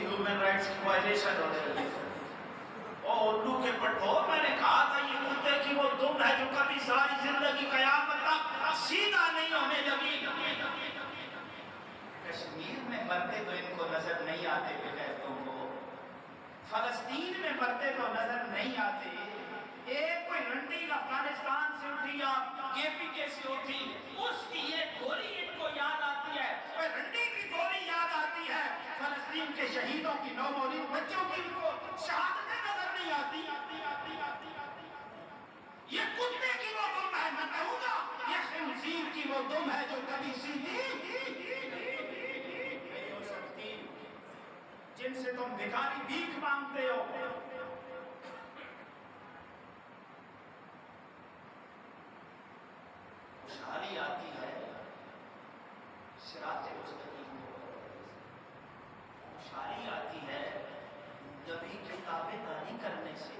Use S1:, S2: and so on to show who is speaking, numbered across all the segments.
S1: Human rights کی violation ہو رہی ہے. اور الو کے پٹھو میں نے کہا تھا یہ کتے کی وہ دم ہے جو کبھی ساری زندگی قیامت تک سیدھا نہیں ہونے لگی. کشمیر میں مرتے تو ان کو نظر نہیں آتے بغیر تم کو, فلسطین میں مرتے تو نظر نہیں آتے. ایک کوئی رنڈی افغانستان سے اٹھی یا KPK سے اٹھی, اس کی ایک گولی ان کو یاد آتی ہے, کوئی رنڈی کی گولی یاد آتی ہے, فلسطین کے شہیدوں کی نومولود بچوں کی ان کو شہادتیں نظر نہیں آتی. یہ کتے کی وہ دم ہے, میں کہوں گا یہ خنزیر کی وہ دم ہے جو کبھی سیدھی نہیں ہو سکتی, جن سے تم بھکاری بھیک مانگتے ہو. خوشحالی آتی ہے صراط مستقیم کو, خوشحالی آتی ہے نبی کی تابعداری کرنے سے,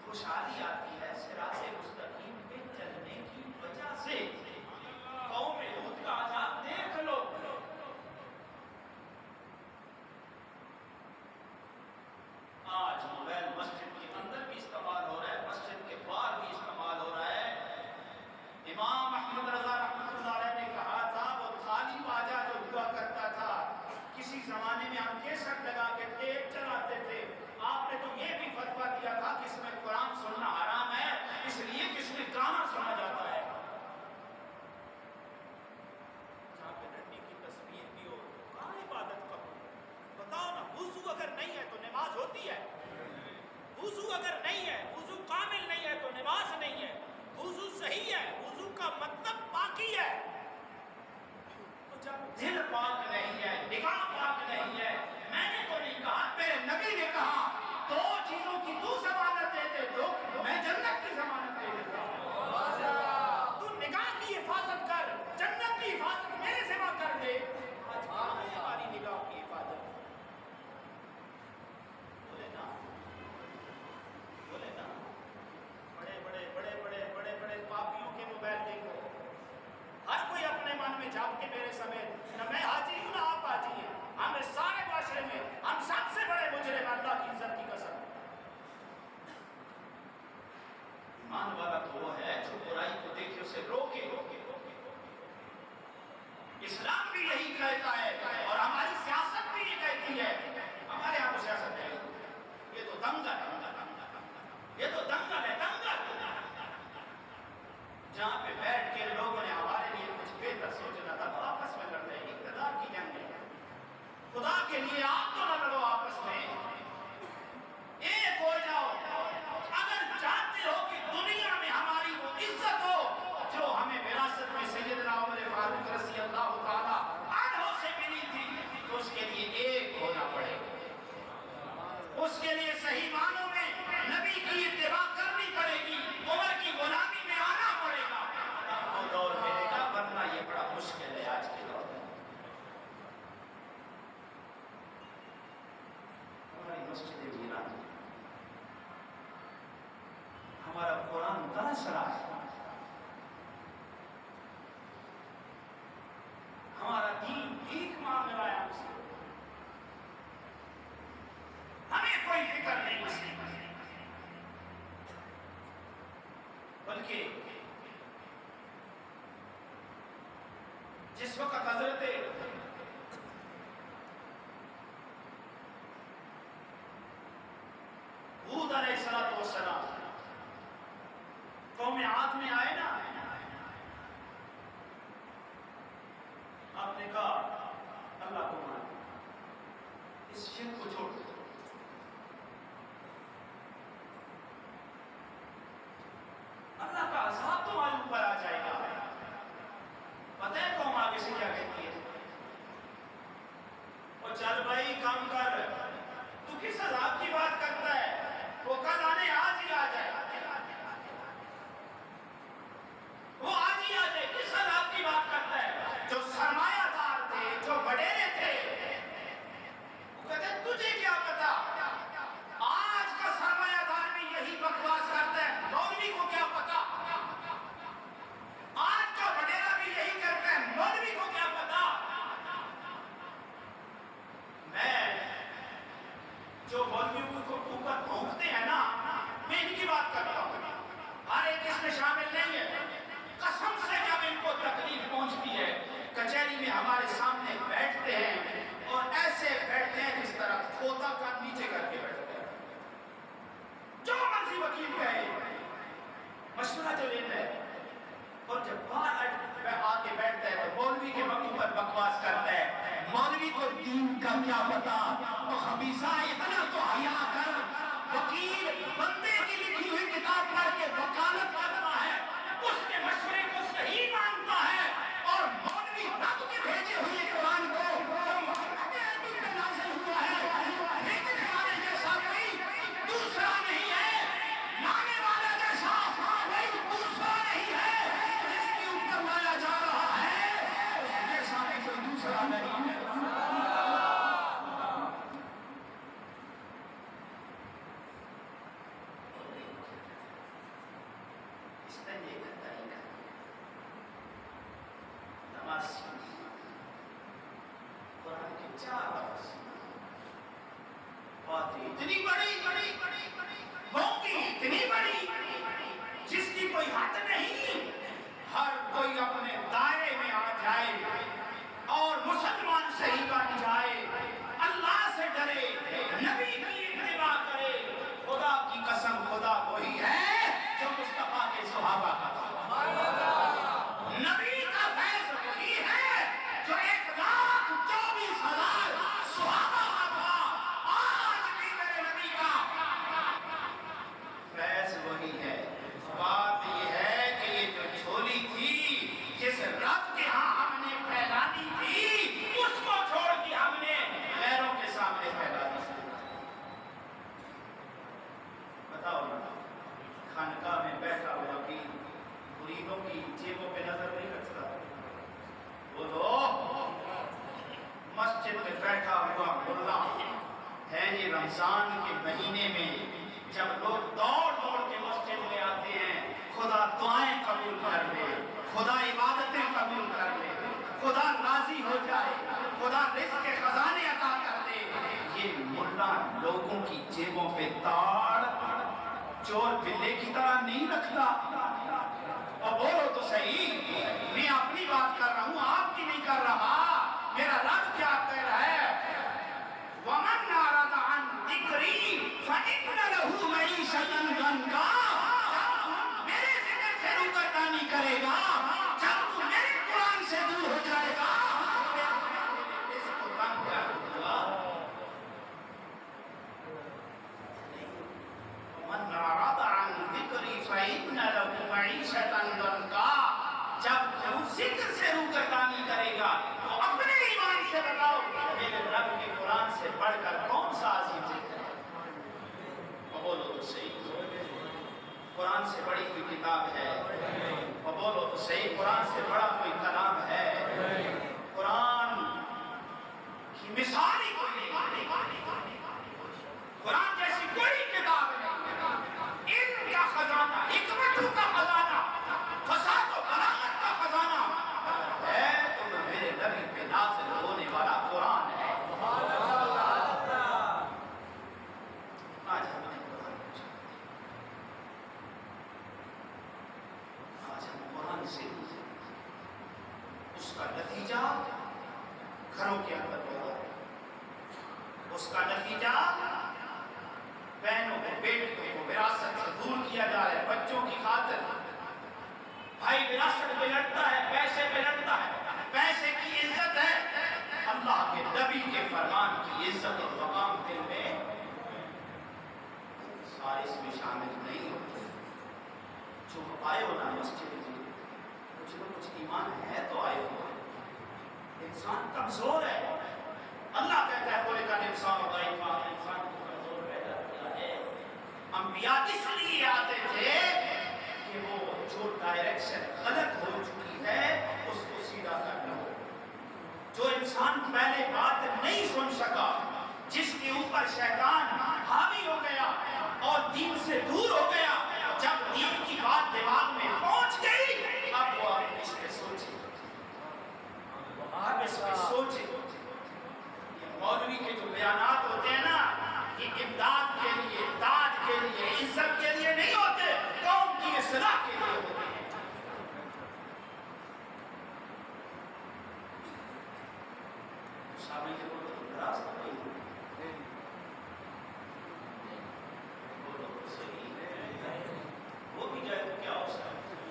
S1: خوشحالی آتی ہے صراط مستقیم پہ چلنے کی وجہ سے. قوم لوط کا عذاب دیکھ لو, آج موبائل مسجد کے اندر بھی استعمال ہو رہا ہے, مسجد کے باہر بھی استعمال ہو رہا ہے. امام احمد رضا رحمۃ اللہ علیہ نے کہا تھا وہ تھالی باجا جو ہوا کرتا تھا, کسی زمانے میں ہم کیسٹ لگا کے ٹیپ چلاتے تھے, آپ نے تو یہ بھی فتویٰ دیا تھا کہ اس میں قرآن سننا حرام ہے, اس لیے کہ اس میں گانا سنا جاتا ہے. جہاں پہ رنڈی کی تصویر بھی ہو کہاں عبادت کا ہو, بتاؤ نا. وضو اگر نہیں ہے تو نماز ہوتی ہے, وضو اگر نہیں ہے, وضو کامل نہیں ہے تو نماز نہیں ہے. وضو صحیح ہے, وضو کا مطلب پاکی ہے. تو جب دل پاک نہیں ہے, نگاہ پاک نہیں ہے, میں نے تو نہیں کہا, میرے نبی نے کہا, دو چیزوں کی تو ضمانت دے دے دو, میں جنت کی ضمانت دے دیتا ہوں. تو نگاہ کی حفاظت کر, جنت کی حفاظت میرے سوا کر دے. آج کہاں ہے ہماری نگاہ کی حفاظت؟ بولے نا, بولے نا. بڑے پاپیوں کے موبائل دیکھو, ہر کوئی اپنے من میں جھانک کے میرے سمیت, نہ میں حاجی ہوں نہ آپ حاجی ہیں, ہمیں سارے معاشرے میں ہم سب سے بڑے مجرم, اللہ کی عزت کی قسم. ایمان والا تو وہ ہے جو برائی کو دیکھے اسے روکے. اسلام بھی یہی کہتا ہے اور ہماری سیاست بھی یہ کہتی ہے. ہمارے یہاں تو سیاست ہے, یہ تو دنگل ہے, یہ تو دنگل ہے, دنگل جہاں پہ بیٹھ کے لوگوں نے ہمارے لیے کچھ بہتر سوچنا تھا تو آپس میں لڑ رہے ہیں. اقتدار کی جنگ ہے, خدا کے لیے آپ تو نہ لڑو آپس میں, ایک ہو جاؤ. اگر چاہتے ہو کہ دنیا میں ہماری وہ عزت ہو جو ہمیں وراثت میں سیدنا عمر فاروق رضی اللہ تعالیٰ عنہ سے ملی تھی, تو اس کے لیے ایک ہونا پڑے گا. اس کے لیے صحیح معنوں میں نبی کی اتباع کرنی پڑے گی, عمر کی غلامی میں آنا پڑے گا. وہ دور ملے گا, ورنہ یہ بڑا مشکل ہے آج کے دور میں. ہماری مسجد ویران, ہمارا قرآن ترس رہا ہے, ہمارا دین بھیک مانگ رہا ہے ہم سے, ہمیں کوئی فکر نہیں اس کی, بلکہ جس وقت حضرت ہود علیہ السلام قوم عاد میں آئے نا, آپ نے کہا اللہ کو مان, اس شرک کو چھوڑ دو. اللہ کا عذاب تو معلوم پر آ جائے گا. پتہ ہے قوم آگے سے کیا کہتی ہے, وہ چل بھائی کام کر, تو کس عذاب کی بات کرتا ہے, وہ کل آنے آج ہی آ جائے, وہ آج ہی آ جائے. کس عذاب کی بات کرتا ہے؟ جو سرمایہ دار تھے, جو وڈیرے تھے, وہ کہتے ہیں تجھے کیا پتا, آج کا سرمایہ دار بھی یہی بکواس کرتا ہے, مولوی کو کیا پتا, آج کا وڈیرا بھی یہی کرتا ہے, مولوی کو کیا پتا. میں
S2: نہیں کیا پتا تو خبیثہ اتنا تو حیا کر، وکیل بندے کی لکھی ہوئی کتاب پڑھ کے وکالت کرتا ہے، اس کے مشورے کو صحیح مانتا ہے، اور مولوی رب کے بھیجے ہوئے قرآن کو جو محمد عربی پہ نازل ہوا ہے بھیجنے والے جیسا کوئی دوسرا نہیں ہے، لانے والے جیسا کوئی دوسرا نہیں ہے، جس کے اوپر لایا جا رہا ہے اس جیسا بھی کوئی دوسرا نہیں ہے۔ اتنی بڑی بونگی اتنی بڑی جس کی کوئی حد نہیں، ہر کوئی اپنے دائرے میں آ جائے اور مسلمان صحیح بن جائے، اللہ سے ڈرے، نبی کی اتباع کرے۔ خدا کی قسم خدا وہی ہے جو مصطفیٰ کے صحابہ کا تھا، نبی کا فیض وہی ہے جو 1,24,000 صحابہ کا تھا، آج بھی میرے نبی کا فیض وہی ہے۔ بات یہ ہے کہ یہ جو جھولی تھی جس رب کے ہاں ہم نے پھیلانی تھی، اس کو چھوڑ کے ہم نے غیروں کے سامنے پھیلانی تھی۔ بتاؤ نا، خانقاہ میں بیٹھا ہوا کہ مریدوں کی جیبوں پہ نظر نہیں رکھتا، وہ لوگ مسجد میں بیٹھا ہوا ملا ہے، یہ رمضان کے مہینے میں جب لوگ دوڑ دوڑ کے مسجد میں آتے ہیں، خدا دعائیں قبول کر لے، خدا عبادتیں قبول کر لے، خدا راضی ہو جائے، خدا رزق کے خزانے عطا کر دے، یہ ملا لوگوں کی جیبوں پہ تاڑ چور بلے کی طرح نہیں رکھتا۔ اور بولو تو صحیح، میں اپنی بات کر رہا ہوں، آپ کی نہیں کر رہا۔ میرا رب کیا کہہ رہا ہے؟ وَمَنْ أَعْرَضَ عَنْ ذِكْرِي فَإِنَّ لَهُ مَعِيشَةً ضَنْكًا۔ جب تو میرے ذکر سے روگردانی کرے گا، جب تو میرے قرآن سے دور ہو جائے گا، اس کو تنگ کر دوں گا۔ وَمَنْ أَعْرَضَ عَنْ ذِكْرِي فَإِنَّ لَهُ مَعِيشَةً ضَنْكًا۔ جب تو ذکر سے روگردانی کرے گا تو اپنے ایمان سے بتاؤ میرے رب کے قرآن سے بڑھ کر کون سا عظیم ذکر ہے؟ اور بولو تو صحیح، قرآن سے بڑی کوئی کتاب ہے؟ اور بولو تو صحیح، قرآن سے بڑا کوئی کلام ہے؟ قرآن کی مثال ہی کوئی نہیں، قرآن جیسی کوئی کتاب نہیں۔ علم کا خزانہ، حکمتوں کا خزانہ، فصاحت و بلاغت کا خزانہ ہے تو میرے نبی پہ نازل ہونے والا قرآن ہے۔ آج ہم نے قرآن پوچھا، آج ہم قرآن سے اس کا نتیجہ گھروں کے اندر ہوگا، اس کا نتیجہ بہنوں کو، بیٹیوں کو وراثت سے دور کیا جا رہا ہے، بچوں کی خاطر بھائی وراثت پہ لڑتا ہے، پیسے پہ لڑتا ہے، پیسے کی عزت ہے، اللہ کے نبی کے فرمان کی عزت اور مقام دل میں سارے اس میں شامل نہیں ہوتے۔ جو آئے ہو نا مسجد میں، کچھ نہ کچھ ایمان ہے تو آئے ہو، انسان کمزور ہے، اللہ کہتا ہے خلق الانسان ضعیفا، انسان کو کمزور پیدا کیا ہے۔ انبیاء اس لیے آتے تھے کہ وہ جو ڈائریکشن غلط ہو چکی ہے اس کو سیدھا کرنا ہو۔ جو انسان پہلے بات نہیں سن سکا، جس کے اوپر شیطان حاوی ہو گیا اور دین سے دور ہو گیا، جب دین کی بات دماغ میں پہنچ گئی، اب وہ اس پہ سوچے، اب اس پہ سوچے۔ یہ مولوی کے جو بیانات ہوتے ہیں نا، یہ امداد کے لیے، داد کے لیے، عزت کے لیے نہیں ہوتے، قوم کی اصلاح کے لیے ہوتے ہیں۔ شامل کے بولو تو دراز تو نہیں بولو تو صحیح، وہ بھی جائے تو کیا ہو سکتا ہے،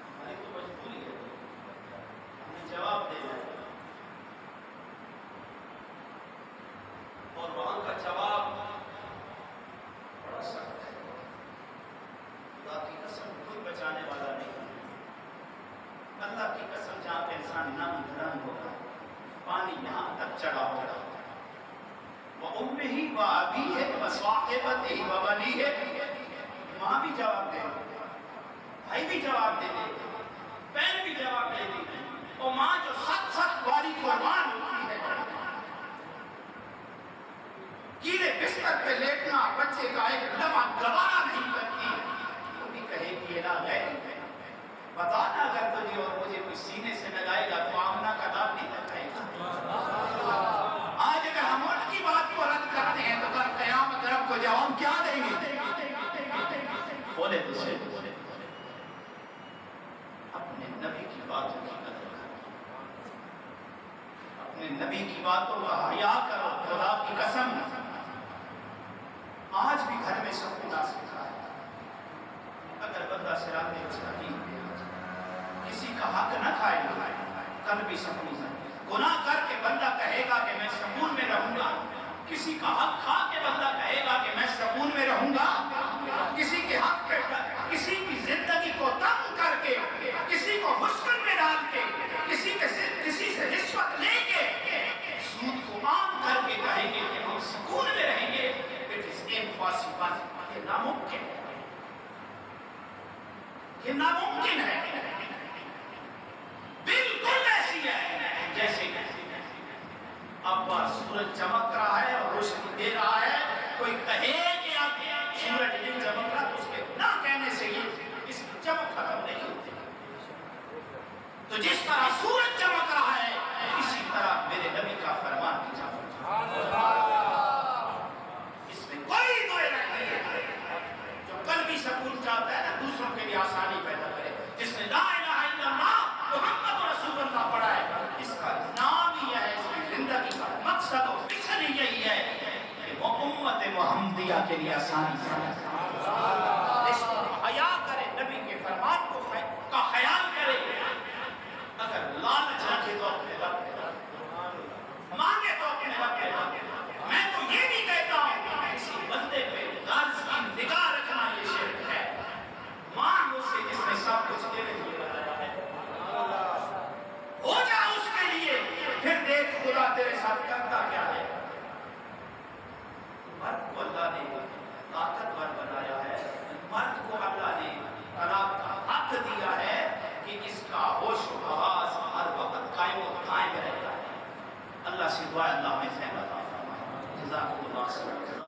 S2: ہماری تو مجبوری ہے، ہمیں جواب دینا ہے۔ چڑھا ہو وَأُمِّهِ وَأَبِيهِ وَصَاحِبَتِهِ وَبَنِيهِ، ماں بھی جواب دے دے، بھائی بھی جواب دے دے، بہن بھی جواب دے دے، اور ماں جو 7 باری قربان ہوتی ہے، کیلے بستر پہ لیٹنا بچے کا ایک لمحہ گوارا نہیں کرتی، وہ بھی کہے گی الہ غیر بتانا اگر تجھے اور مجھے کوئی سینے سے لگائے گا تو آمنہ کا دار نہیں لگائے گا۔ آج اگر ہم ان کی بات کو رد کرتے ہیں تو کل قیامت رب کو جواب کیا دیں گے؟ بولے دوسرے اپنے نبی کی باتوں کی قدر کرو، اپنے نبی کی باتوں کا حیا کرو، خدا کی قسم آج بھی گھر میں سکون آ سکتا ہے اگر بندہ صراط مستقیم پہ کسی کا حق نہ کھائے گا، کل بھی سکون ہے۔ گناہ کر کے بندہ کہے گا کہ میں سکون میں رہوں گا، کسی کا حق کھا کے بندہ کہے گا کہ میں سکون میں رہوں گا، کسی کے حق پہ کسی کی زندگی کو تنگ کر کے، کسی کو مشکل میں ڈال کے، کسی سے رشوت لے کے، سود کو عام کر کے کہیں گے کہ ہم سکون میں رہیں گے، it is impossible، یہ ناممکن ہے، یہ ناممکن ہے، بالکل ایسی ہے جیسے اب سورج چمک رہا ہے اور روشنی دے رہا ہے، کوئی کہے کہ اب سورج نہیں چمک رہا تو اس کے نہ کہنے سے یہ اس کی چمک ختم نہیں ہوتی۔ تو جس طرح سورج چمک رہا ہے اسی طرح میرے نبی کا فرمان بھی چمک رہا ہے، اس میں کوئی دو رائے نہیں ہے۔ جو قلبی سکون چاہتا ہے نا دوسروں کے لیے آسانی پیدا کرے، جس نے لا الہ الا اللہ محمد رسول اللہ پڑھا ہے، اس کا نام ہی ہے، اس کی زندگی کا مقصد و مشن یہی ہے کہ وہ امت محمدیہ کے لیے آسانی پیدا کرے، حیا کرے، نبی کے فرمان کا خیال کرے، اگر لالچ رکھے تو اپنے رب پہ مانگے تو اپنے رب پہ میں تو یہ بھی کہتا ہوں کسی بندے پہ غرض کی نگاہ رکھنا یہ شرک ہے۔ مانگ اس سے جس نے سب کچھ تیرے لیے بنایا ہے، ہو جا اس کے لیے، پھر دیکھ خدا تیرے ساتھ کرتا کیا ہے۔ مرد کو اللہ نے طاقتور بنایا ہے، مرد کو اللہ نے طلاق کا حق دیا ہے کہ اس کا ہوش و حواس ہر وقت قائم و قائم رہتا ہے۔ اللہ سے دعا اللہ میں فہم عطا فرمائے۔ جزاک اللہ خیر۔